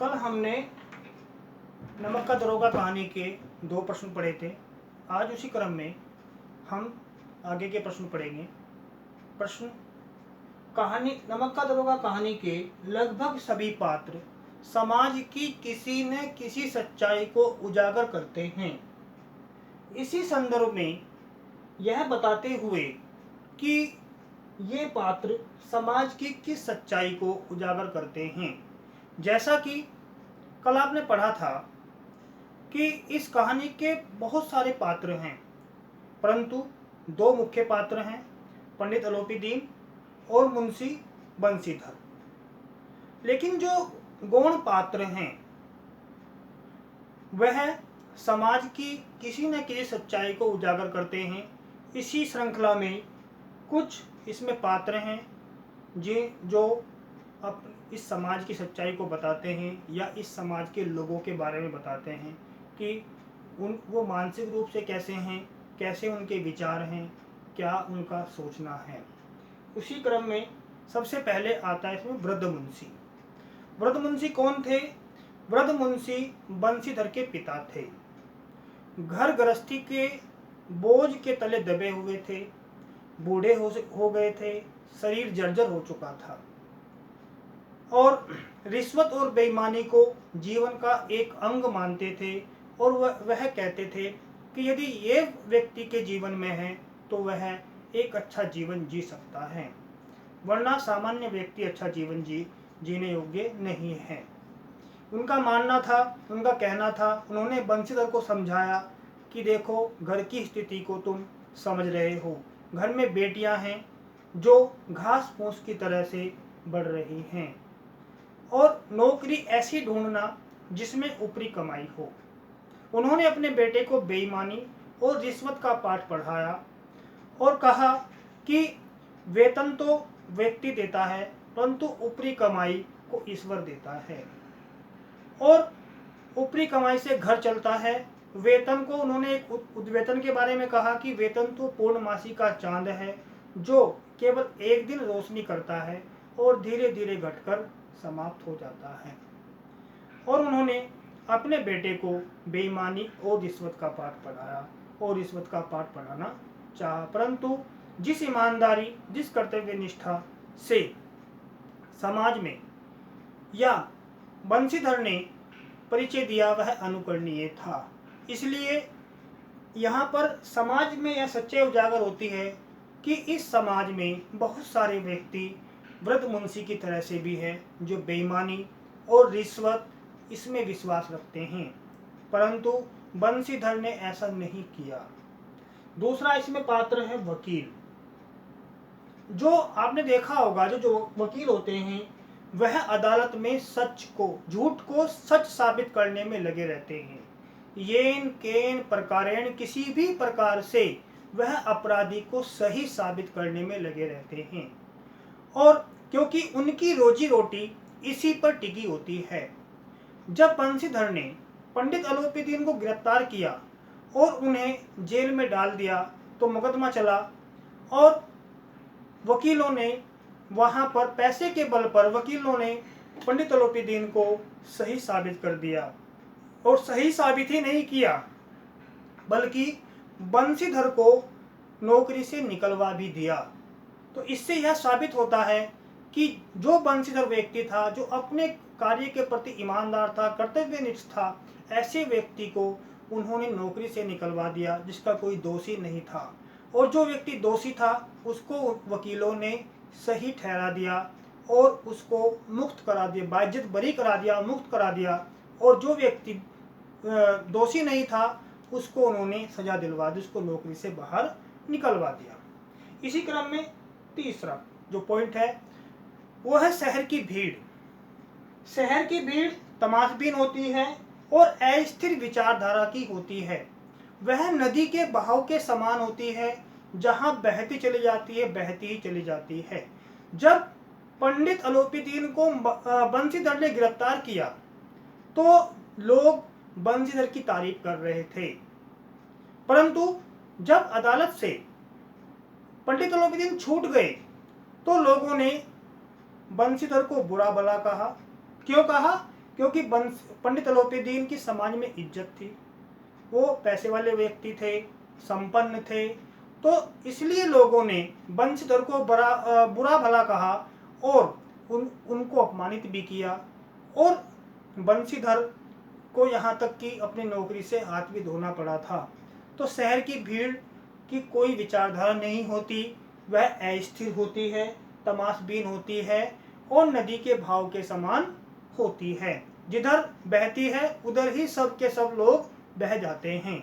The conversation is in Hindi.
कल हमने नमक का दरोगा कहानी के 2 प्रश्न पढ़े थे। आज उसी क्रम में हम आगे के प्रश्न पढ़ेंगे। प्रश्न कहानी नमक का दरोगा कहानी के लगभग सभी पात्र समाज की किसी न किसी सच्चाई को उजागर करते हैं। इसी संदर्भ में यह बताते हुए कि ये पात्र समाज की किस सच्चाई को उजागर करते हैं, जैसा कि कल आपने पढ़ा था कि इस कहानी के बहुत सारे पात्र हैं, परंतु 2 मुख्य पात्र हैं, पंडित अलोपीदीन और मुंशी बंसीधर। लेकिन जो गौण पात्र हैं वह समाज की किसी न किसी सच्चाई को उजागर करते हैं। इसी श्रृंखला में कुछ इसमें पात्र हैं जो इस समाज की सच्चाई को बताते हैं या इस समाज के लोगों के बारे में बताते हैं कि वो मानसिक रूप से कैसे हैं, कैसे उनके विचार हैं, क्या उनका सोचना है। उसी क्रम में सबसे पहले आता है इसमें वृद्ध मुंशी। वृद्ध मुंशी कौन थे? वृद्ध मुंशी बंसीधर के पिता थे। घर गृहस्थी के बोझ के तले दबे हुए थे, बूढ़े हो गए थे, शरीर जर्जर हो चुका था और रिश्वत और बेईमानी को जीवन का एक अंग मानते थे। और वह कहते थे कि यदि ये व्यक्ति के जीवन में है तो वह एक अच्छा जीवन जी सकता है, वरना सामान्य व्यक्ति अच्छा जीवन जीने योग्य नहीं है। उनका मानना था, उनका कहना था। उन्होंने बंसीधर को समझाया कि देखो, घर की स्थिति को तुम समझ रहे हो, घर में बेटियां हैं जो घास फूस की तरह से बढ़ रही हैं, और नौकरी ऐसी ढूंढना जिसमें ऊपरी कमाई हो। उन्होंने अपने बेटे को बेईमानी और रिश्वत का पाठ पढ़ाया और कहा कि वेतन तो व्यक्ति देता है, परंतु ऊपरी कमाई को ईश्वर देता है, और ऊपरी कमाई से घर चलता है। वेतन को उन्होंने एक वेतन के बारे में कहा कि वेतन तो पूर्णमासी का चांद है जो केवल एक दिन रोशनी करता है और धीरे धीरे घटकर समाप्त हो जाता है। और उन्होंने अपने बेटे को बेईमानी और रिश्वत का पाठ पढ़ाया और रिश्वत का पाठ पढ़ाना चाहा, परंतु जिस ईमानदारी, जिस कर्तव्य निष्ठा से समाज में या बंसीधर ने परिचय दिया वह अनुकरणीय था। इसलिए यहाँ पर समाज में यह सच्चाई उजागर होती है कि इस समाज में बहुत सारे व्यक्ति वृद्ध मुंशी की तरह से भी हैं जो बेईमानी और रिश्वत इसमें विश्वास रखते हैं, परंतु बंसीधर ने ऐसा नहीं किया। दूसरा इसमें पात्र है वकील। जो आपने देखा होगा, जो वकील होते हैं वह अदालत में सच को, झूठ को सच साबित करने में लगे रहते हैं। येन केन प्रकारेण, किसी भी प्रकार से वह अपराधी को सही साबित करने में लगे रहते हैं, और क्योंकि उनकी रोजी रोटी इसी पर टिकी होती है। जब बंसीधर ने पंडित अलोपीदीन को गिरफ्तार किया और उन्हें जेल में डाल दिया तो मुकदमा चला और वकीलों ने वहां पर पैसे के बल पर वकीलों ने पंडित अलोपीदीन को सही साबित कर दिया, और सही साबित ही नहीं किया बल्कि बंसीधर को नौकरी से निकलवा भी दिया। तो इससे यह साबित होता है कि जो बंसीधर व्यक्ति था, जो अपने कार्य के प्रति ईमानदार था, कर्तव्यनिष्ठ था, ऐसे व्यक्ति को उन्होंने नौकरी से निकलवा दिया जिसका कोई दोषी नहीं था, और जो व्यक्ति दोषी था उसको वकीलों ने सही ठहरा दिया और उसको मुक्त करा दिया, बाइज्जत बरी करा दिया, मुक्त करा दिया, और जो व्यक्ति दोषी नहीं था उसको उन्होंने सजा दिलवा दी, उसको नौकरी से बाहर निकलवा दिया। इसी क्रम में तीसरा जो पॉइंट है वो है शहर की भीड़। शहर की भीड़ तमाशबीन होती है और अस्थिर विचारधारा की होती है। वह नदी के बहाव के समान होती है, जहां बहती चली जाती है, बहती ही चली जाती है। जब पंडित अलोपीदीन को बंसीधर ने गिरफ्तार किया तो लोग बंसीधर की तारीफ कर रहे थे, परंतु जब अदालत से पंडित अलोपीदीन छूट गए तो लोगों ने बंसीधर को बुरा भला कहा। क्यों कहा? क्योंकि पंडित अलोपीदीन की समाज में इज्जत थी, वो पैसे वाले व्यक्ति थे, संपन्न थे, तो इसलिए लोगों ने बंशीधर को बुरा भला कहा और उनको अपमानित भी किया। और बंशीधर को यहाँ तक कि अपनी नौकरी से हाथ भी धोना पड़ा था। तो शहर की भीड़ की कोई विचारधारा नहीं होती, वह अस्थिर होती है, तमाशबीन होती है और नदी के भाव के समान होती है। जिधर बहती है उधर ही सब के सब लोग बह जाते हैं।